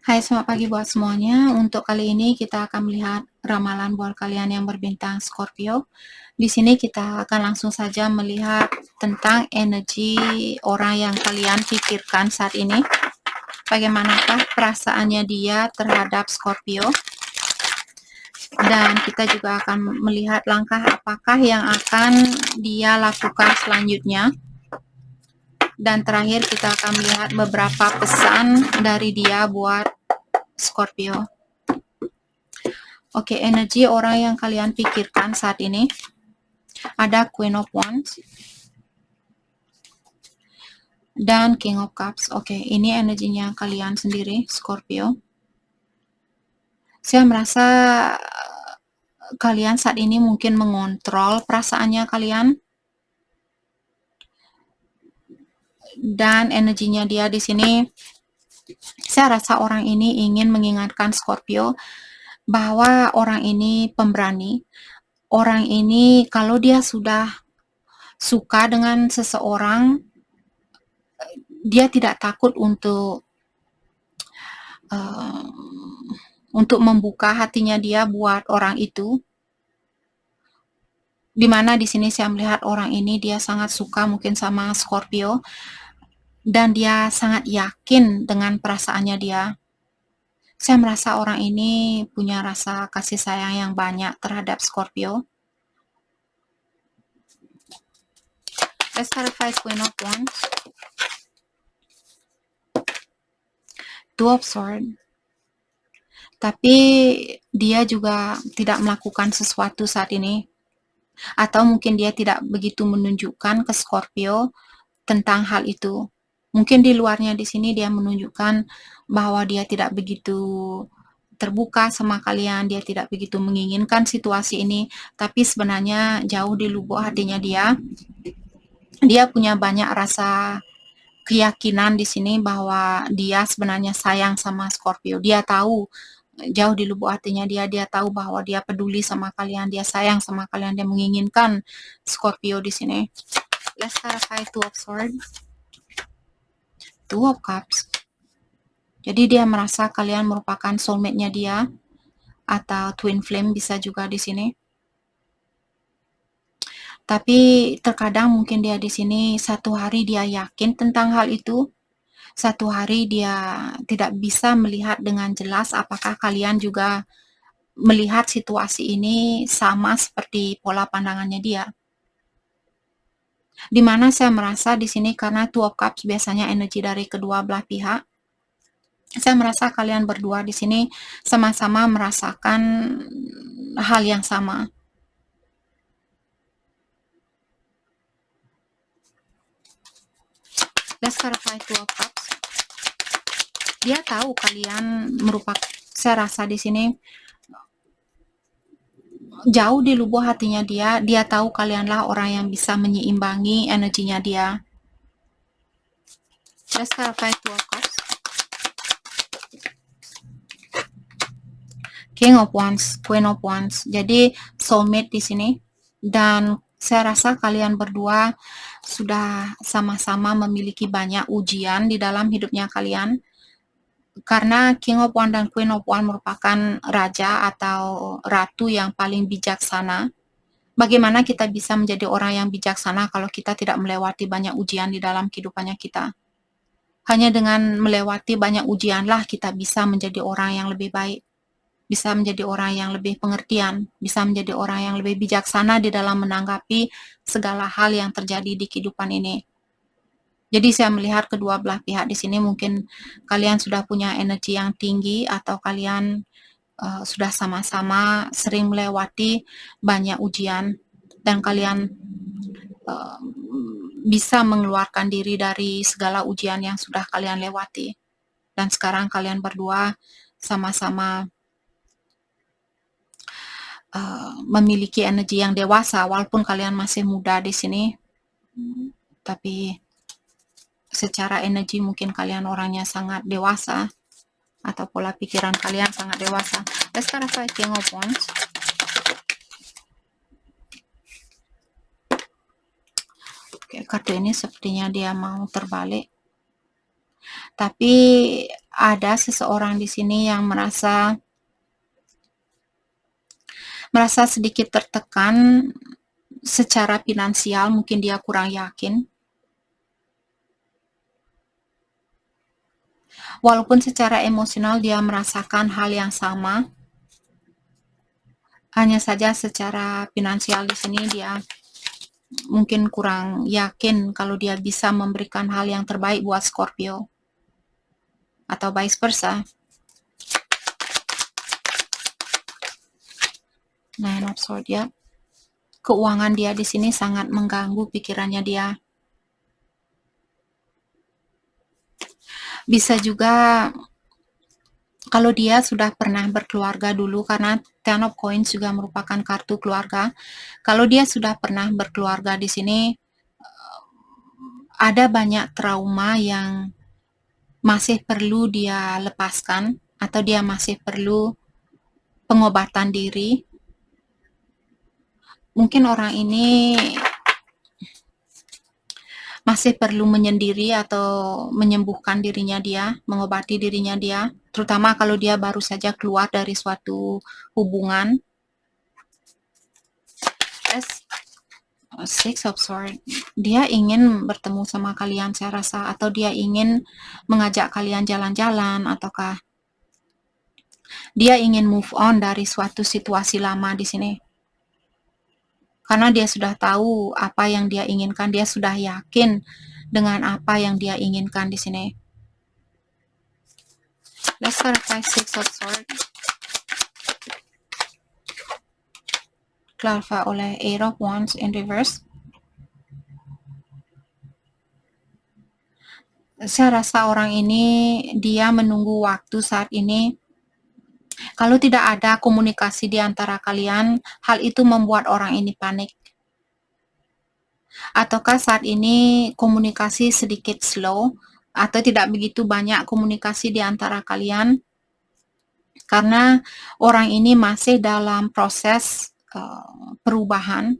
Hai, selamat pagi buat semuanya. Untuk kali ini kita akan melihat ramalan buat kalian yang berbintang Scorpio. Di sini kita akan langsung saja melihat tentang energi orang yang kalian pikirkan saat ini. Bagaimanakah perasaannya dia terhadap Scorpio? Dan kita juga akan melihat langkah apakah yang akan dia lakukan selanjutnya. Dan terakhir kita akan melihat beberapa pesan dari dia buat Scorpio. Oke, energi orang yang kalian pikirkan saat ini. Ada Queen of Wands dan King of Cups. Oke, ini energinya kalian sendiri, Scorpio. Saya merasa kalian saat ini mungkin mengontrol perasaannya kalian. Dan energinya dia di sini, saya rasa orang ini ingin mengingatkan Scorpio bahwa orang ini pemberani. Orang ini kalau dia sudah suka dengan seseorang, dia tidak takut untuk membuka hatinya dia buat orang itu. Dimana di sini saya melihat orang ini dia sangat suka mungkin sama Scorpio dan dia sangat yakin dengan perasaannya dia. Saya merasa orang ini punya rasa kasih sayang yang banyak terhadap Scorpio. Let's clarify Queen of Wands. Two of Swords. Tapi dia juga tidak melakukan sesuatu saat ini. Atau mungkin dia tidak begitu menunjukkan ke Scorpio tentang hal itu. Mungkin di luarnya di sini dia menunjukkan bahwa dia tidak begitu terbuka sama kalian, dia tidak begitu menginginkan situasi ini, tapi sebenarnya jauh di lubuk hatinya dia punya banyak rasa keyakinan di sini bahwa dia sebenarnya sayang sama Scorpio. Dia tahu jauh di lubuk hatinya dia tahu bahwa dia peduli sama kalian, dia sayang sama kalian, dia menginginkan Scorpio di sini. Let's clarify Two of Swords. Two of Cups. Jadi dia merasa kalian merupakan soulmate-nya dia atau twin flame bisa juga di sini. Tapi terkadang mungkin dia di sini satu hari dia yakin tentang hal itu. Satu hari dia tidak bisa melihat dengan jelas apakah kalian juga melihat situasi ini sama seperti pola pandangannya dia. Dimana saya merasa di sini karena Two of Cups biasanya energi dari kedua belah pihak. Saya merasa kalian berdua di sini sama-sama merasakan hal yang sama. Let's clarify Two of Cups. Dia tahu kalian merupakan, saya rasa di sini jauh di lubuk hatinya dia tahu kalianlah orang yang bisa menyeimbangi energinya dia. Let's clarify Two of Cups. King of Wands, Queen of Wands. Jadi soulmate di sini. Dan saya rasa kalian berdua sudah sama-sama memiliki banyak ujian di dalam hidupnya kalian. Karena King of Wands dan Queen of Wands merupakan raja atau ratu yang paling bijaksana. Bagaimana kita bisa menjadi orang yang bijaksana kalau kita tidak melewati banyak ujian di dalam kehidupannya kita? Hanya dengan melewati banyak ujianlah kita bisa menjadi orang yang lebih baik. Bisa menjadi orang yang lebih pengertian, bisa menjadi orang yang lebih bijaksana di dalam menanggapi segala hal yang terjadi di kehidupan ini. Jadi saya melihat kedua belah pihak di sini mungkin kalian sudah punya energi yang tinggi atau kalian sudah sama-sama sering melewati banyak ujian dan kalian bisa mengeluarkan diri dari segala ujian yang sudah kalian lewati. Dan sekarang kalian berdua sama-sama memiliki energi yang dewasa walaupun kalian masih muda di sini, tapi secara energi mungkin kalian orangnya sangat dewasa atau pola pikiran kalian sangat dewasa. Let's clarify King of Wands. Oke, kartu ini sepertinya dia mau terbalik. Tapi ada seseorang di sini yang merasa sedikit tertekan secara finansial, mungkin dia kurang yakin. Walaupun secara emosional dia merasakan hal yang sama, hanya saja secara finansial di sini dia mungkin kurang yakin kalau dia bisa memberikan hal yang terbaik buat Scorpio. Atau vice versa. Nine of Swords ya. Keuangan dia di sini sangat mengganggu pikirannya dia. Bisa juga kalau dia sudah pernah berkeluarga dulu, karena Ten of Coins juga merupakan kartu keluarga. Kalau dia sudah pernah berkeluarga di sini, ada banyak trauma yang masih perlu dia lepaskan, atau dia masih perlu pengobatan diri. Mungkin orang ini masih perlu menyendiri atau menyembuhkan dirinya dia, mengobati dirinya dia, terutama kalau dia baru saja keluar dari suatu hubungan. Six of Swords, dia ingin bertemu sama kalian saya rasa, atau dia ingin mengajak kalian jalan-jalan, ataukah dia ingin move on dari suatu situasi lama di sini. Karena dia sudah tahu apa yang dia inginkan, dia sudah yakin dengan apa yang dia inginkan di sini. Let's clarify Six of Swords. Clarify oleh Eight of Wands in reverse. Saya rasa orang ini dia menunggu waktu saat ini. Kalau tidak ada komunikasi di antara kalian, hal itu membuat orang ini panik. Ataukah saat ini komunikasi sedikit slow, atau tidak begitu banyak komunikasi di antara kalian, karena orang ini masih dalam proses perubahan.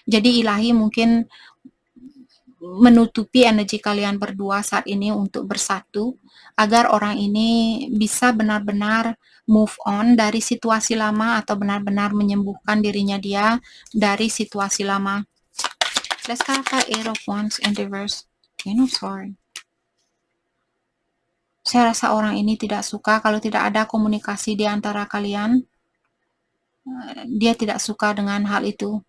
Jadi ilahi mungkin menutupi energi kalian berdua saat ini untuk bersatu, agar orang ini bisa benar-benar move on dari situasi lama, atau benar-benar menyembuhkan dirinya dia dari situasi lama. Let's clarify Eight of Wands in reverse. Queen of Swords. Saya rasa orang ini tidak suka kalau tidak ada komunikasi di antara kalian. Dia tidak suka dengan hal itu,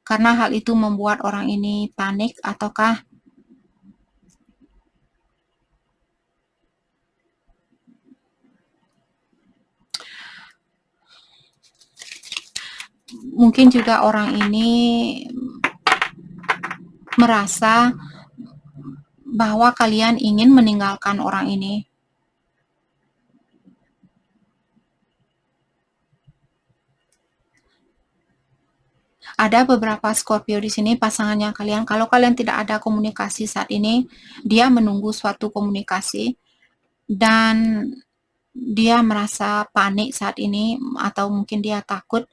karena hal itu membuat orang ini panik, ataukah mungkin juga orang ini merasa bahwa kalian ingin meninggalkan orang ini. Ada beberapa Scorpio di sini pasangannya kalian, kalau kalian tidak ada komunikasi saat ini, dia menunggu suatu komunikasi dan dia merasa panik saat ini, atau mungkin dia takut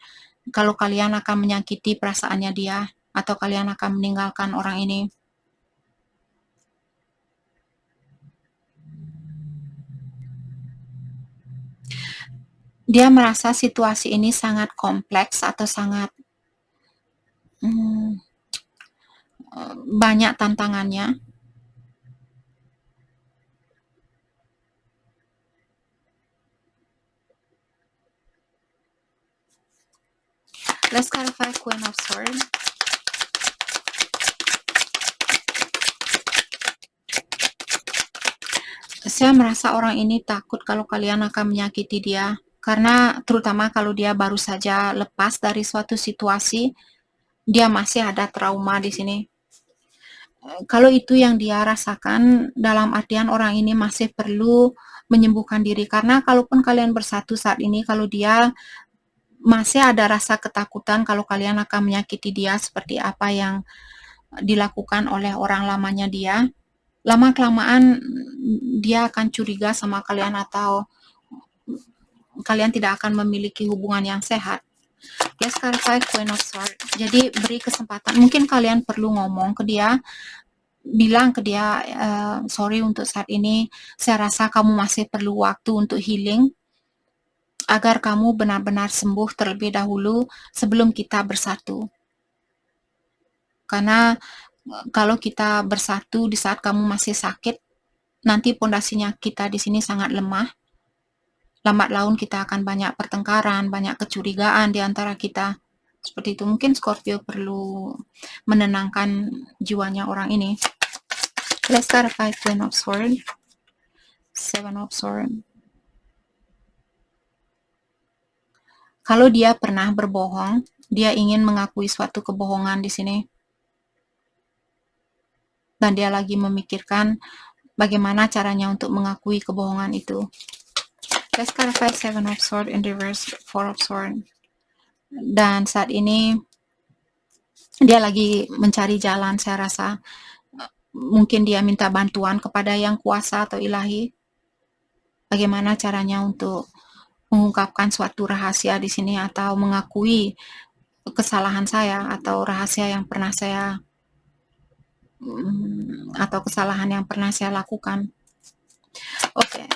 kalau kalian akan menyakiti perasaannya dia, atau kalian akan meninggalkan orang ini. Dia merasa situasi ini sangat kompleks atau sangat banyak tantangannya. Let's clarify Queen of Swords. Saya merasa orang ini takut kalau kalian akan menyakiti dia, karena terutama kalau dia baru saja lepas dari suatu situasi, dia masih ada trauma di sini. Kalau itu yang dia rasakan, dalam artian orang ini masih perlu menyembuhkan diri, karena kalaupun kalian bersatu saat ini, kalau dia masih ada rasa ketakutan kalau kalian akan menyakiti dia seperti apa yang dilakukan oleh orang lamanya dia, lama-kelamaan dia akan curiga sama kalian, atau kalian tidak akan memiliki hubungan yang sehat. Yes, clarify Queen of Swords. Jadi beri kesempatan, mungkin kalian perlu ngomong ke dia, bilang ke dia, sorry untuk saat ini, saya rasa kamu masih perlu waktu untuk healing, agar kamu benar-benar sembuh terlebih dahulu sebelum kita bersatu. Karena kalau kita bersatu di saat kamu masih sakit, nanti pondasinya kita di sini sangat lemah. Lambat laun kita akan banyak pertengkaran, banyak kecurigaan di antara kita. Seperti itu. Mungkin Scorpio perlu menenangkan jiwanya orang ini. Let's start five Queen of Swords, Seven of Swords. Kalau dia pernah berbohong, dia ingin mengakui suatu kebohongan di sini. Dan dia lagi memikirkan bagaimana caranya untuk mengakui kebohongan itu. Let's clarify Seven of Swords in reverse, Four of Swords. Dan saat ini dia lagi mencari jalan, saya rasa. Mungkin dia minta bantuan kepada yang kuasa atau ilahi. Bagaimana caranya untuk mengungkapkan suatu rahasia di sini atau mengakui kesalahan saya atau rahasia yang pernah saya atau kesalahan yang pernah saya lakukan. Oke.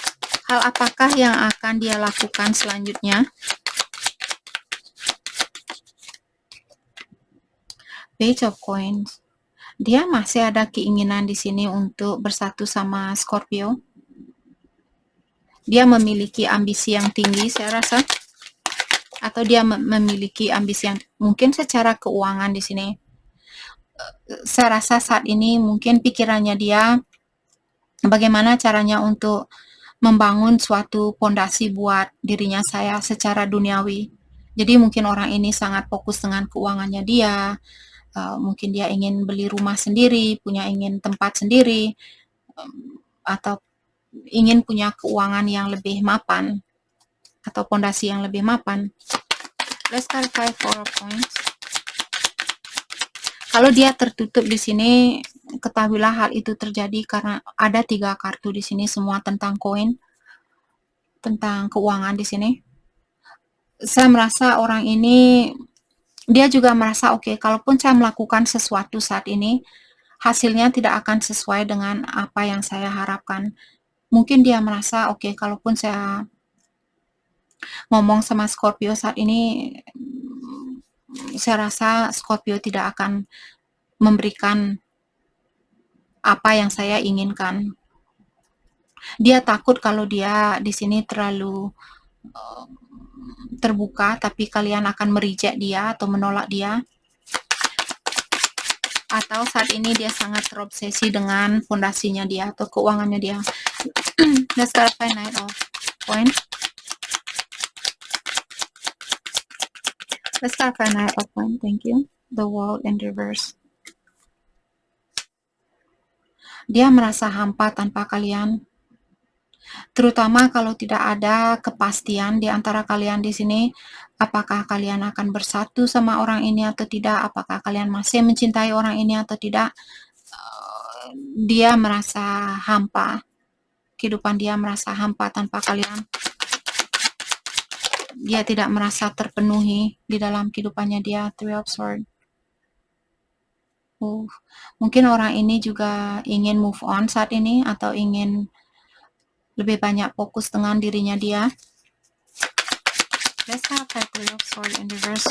Hal apakah yang akan dia lakukan selanjutnya? Page of Coins. Dia masih ada keinginan di sini untuk bersatu sama Scorpio. Dia memiliki ambisi yang tinggi, saya rasa. Atau dia memiliki ambisi yang mungkin secara keuangan di sini. Saya rasa saat ini mungkin pikirannya dia bagaimana caranya untuk membangun suatu pondasi buat dirinya saya secara duniawi. Jadi mungkin orang ini sangat fokus dengan keuangannya dia, mungkin dia ingin beli rumah sendiri, ingin tempat sendiri, atau ingin punya keuangan yang lebih mapan atau pondasi yang lebih mapan. Let's clarify 4 points. Kalau dia tertutup di sini, ketahuilah hal itu terjadi karena ada 3 kartu di sini semua tentang koin, tentang keuangan di sini. Saya merasa orang ini dia juga merasa oke, kalaupun saya melakukan sesuatu saat ini, hasilnya tidak akan sesuai dengan apa yang saya harapkan. Mungkin dia merasa oke, kalaupun saya ngomong sama Scorpio saat ini, saya rasa Scorpio tidak akan memberikan apa yang saya inginkan. Dia takut kalau dia di sini terlalu terbuka, tapi kalian akan mereject dia atau menolak dia. Atau saat ini dia sangat terobsesi dengan fondasinya dia atau keuangannya dia. Let's clarify Knight of Coins. Let's clarify Knight of Coins. Thank you. The World in reverse. Dia merasa hampa tanpa kalian. Terutama kalau tidak ada kepastian di antara kalian di sini, apakah kalian akan bersatu sama orang ini atau tidak, apakah kalian masih mencintai orang ini atau tidak. Dia merasa hampa. Kehidupan dia merasa hampa tanpa kalian. Dia tidak merasa terpenuhi di dalam kehidupannya dia. Three of Swords. Mungkin orang ini juga ingin move on saat ini atau ingin lebih banyak fokus dengan dirinya dia. Let's have Three of Swords in reverse.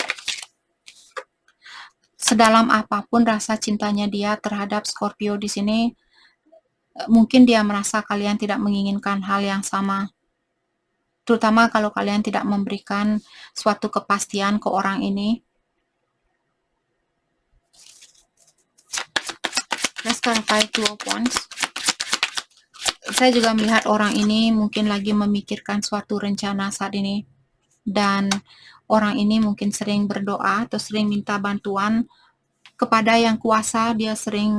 Sedalam apapun rasa cintanya dia terhadap Scorpio di sini, mungkin dia merasa kalian tidak menginginkan hal yang sama. Terutama kalau kalian tidak memberikan suatu kepastian ke orang ini. Let's clarify Two of Wands. Saya juga melihat orang ini mungkin lagi memikirkan suatu rencana saat ini. Dan orang ini mungkin sering berdoa atau sering minta bantuan kepada yang kuasa. Dia sering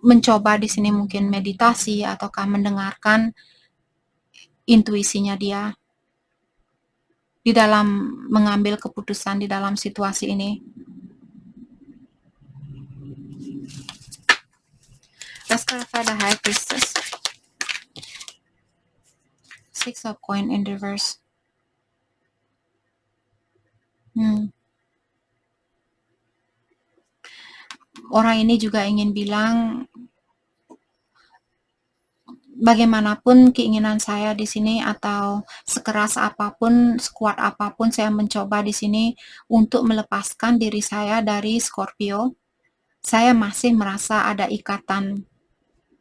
mencoba di sini mungkin meditasi ataukah mendengarkan intuisinya dia di dalam mengambil keputusan di dalam situasi ini. Let's clarify the High Priestess. Six of Coins in reverse. orang ini juga ingin bilang, bagaimanapun keinginan saya di sini atau sekeras apapun, sekuat apapun saya mencoba di sini untuk melepaskan diri saya dari Scorpio, saya masih merasa ada ikatan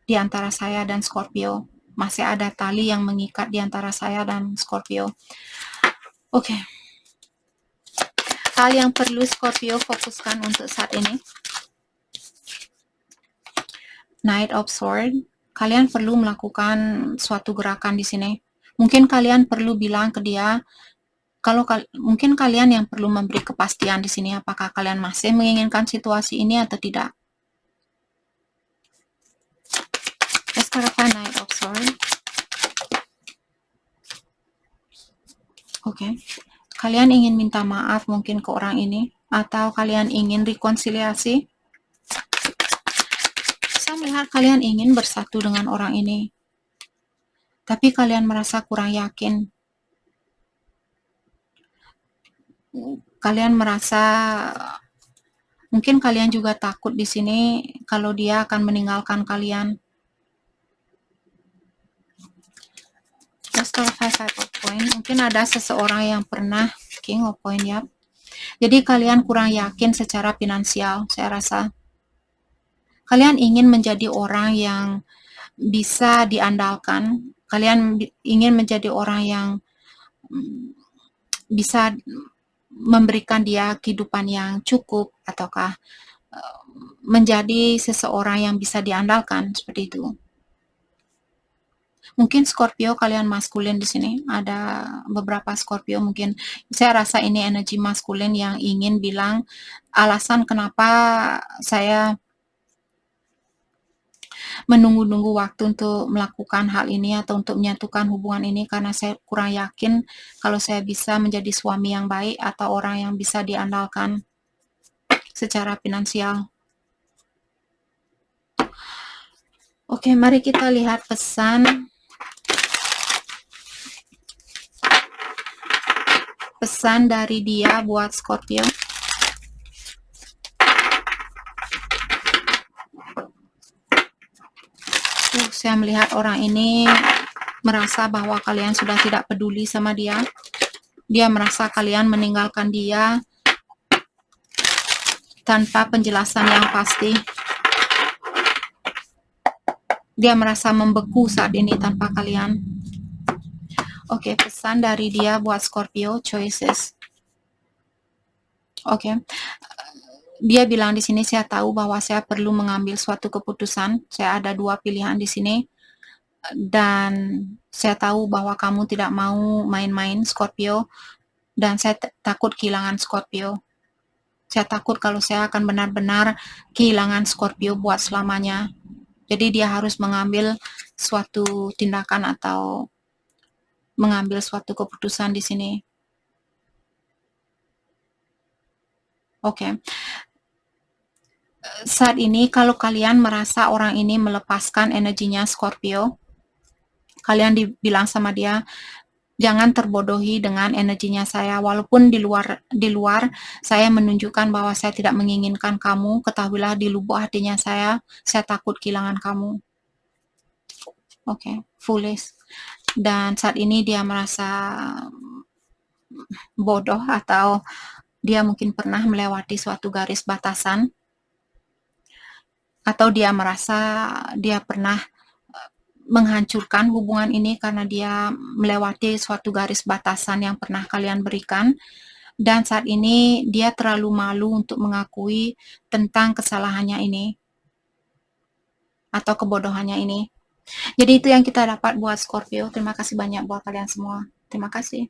di antara saya dan Scorpio. Masih ada tali yang mengikat di antara saya dan Scorpio. Oke. Hal yang perlu Scorpio fokuskan untuk saat ini. Knight of Swords. Kalian perlu melakukan suatu gerakan di sini. Mungkin kalian perlu bilang ke dia, mungkin kalian yang perlu memberi kepastian di sini, apakah kalian masih menginginkan situasi ini atau tidak. Let's clarify Knight of Swords. Oke. Kalian ingin minta maaf mungkin ke orang ini, atau kalian ingin rekonsiliasi. Saya melihat kalian ingin bersatu dengan orang ini, tapi kalian merasa kurang yakin. Kalian merasa, mungkin kalian juga takut di sini kalau dia akan meninggalkan kalian. Let's clarify Five of Coins. Mungkin ada seseorang yang pernah King of Coins, ya. Jadi kalian kurang yakin secara finansial, saya rasa. Kalian ingin menjadi orang yang bisa diandalkan. Kalian ingin menjadi orang yang bisa memberikan dia kehidupan yang cukup, ataukah menjadi seseorang yang bisa diandalkan, seperti itu. Mungkin Scorpio kalian maskulin di sini. Ada beberapa Scorpio mungkin. Saya rasa ini energi maskulin yang ingin bilang alasan kenapa saya menunggu-nunggu waktu untuk melakukan hal ini atau untuk menyatukan hubungan ini, karena saya kurang yakin kalau saya bisa menjadi suami yang baik atau orang yang bisa diandalkan secara finansial. Oke, mari kita lihat pesan dari dia buat Scorpio. Saya melihat orang ini merasa bahwa kalian sudah tidak peduli sama dia. Dia merasa kalian meninggalkan dia tanpa penjelasan yang pasti. Dia merasa membeku saat ini tanpa kalian. Oke, pesan dari dia buat Scorpio, choices. Oke. Dia bilang di sini, saya tahu bahwa saya perlu mengambil suatu keputusan. Saya ada dua pilihan di sini. Dan saya tahu bahwa kamu tidak mau main-main, Scorpio. Dan saya takut kehilangan Scorpio. Saya takut kalau saya akan benar-benar kehilangan Scorpio buat selamanya. Jadi dia harus mengambil suatu tindakan atau mengambil suatu keputusan di sini. Oke. Saat ini kalau kalian merasa orang ini melepaskan energinya Scorpio, kalian dibilang sama dia, jangan terbodohi dengan energinya saya. Walaupun di luar saya menunjukkan bahwa saya tidak menginginkan kamu, ketahuilah di lubuk hatinya saya takut kehilangan kamu. Oke, foolish. Dan saat ini dia merasa bodoh, atau dia mungkin pernah melewati suatu garis batasan, atau dia merasa dia pernah menghancurkan hubungan ini karena dia melewati suatu garis batasan yang pernah kalian berikan, dan saat ini dia terlalu malu untuk mengakui tentang kesalahannya ini atau kebodohannya ini. Jadi itu yang kita dapat buat Scorpio. Terima kasih banyak buat kalian semua. Terima kasih.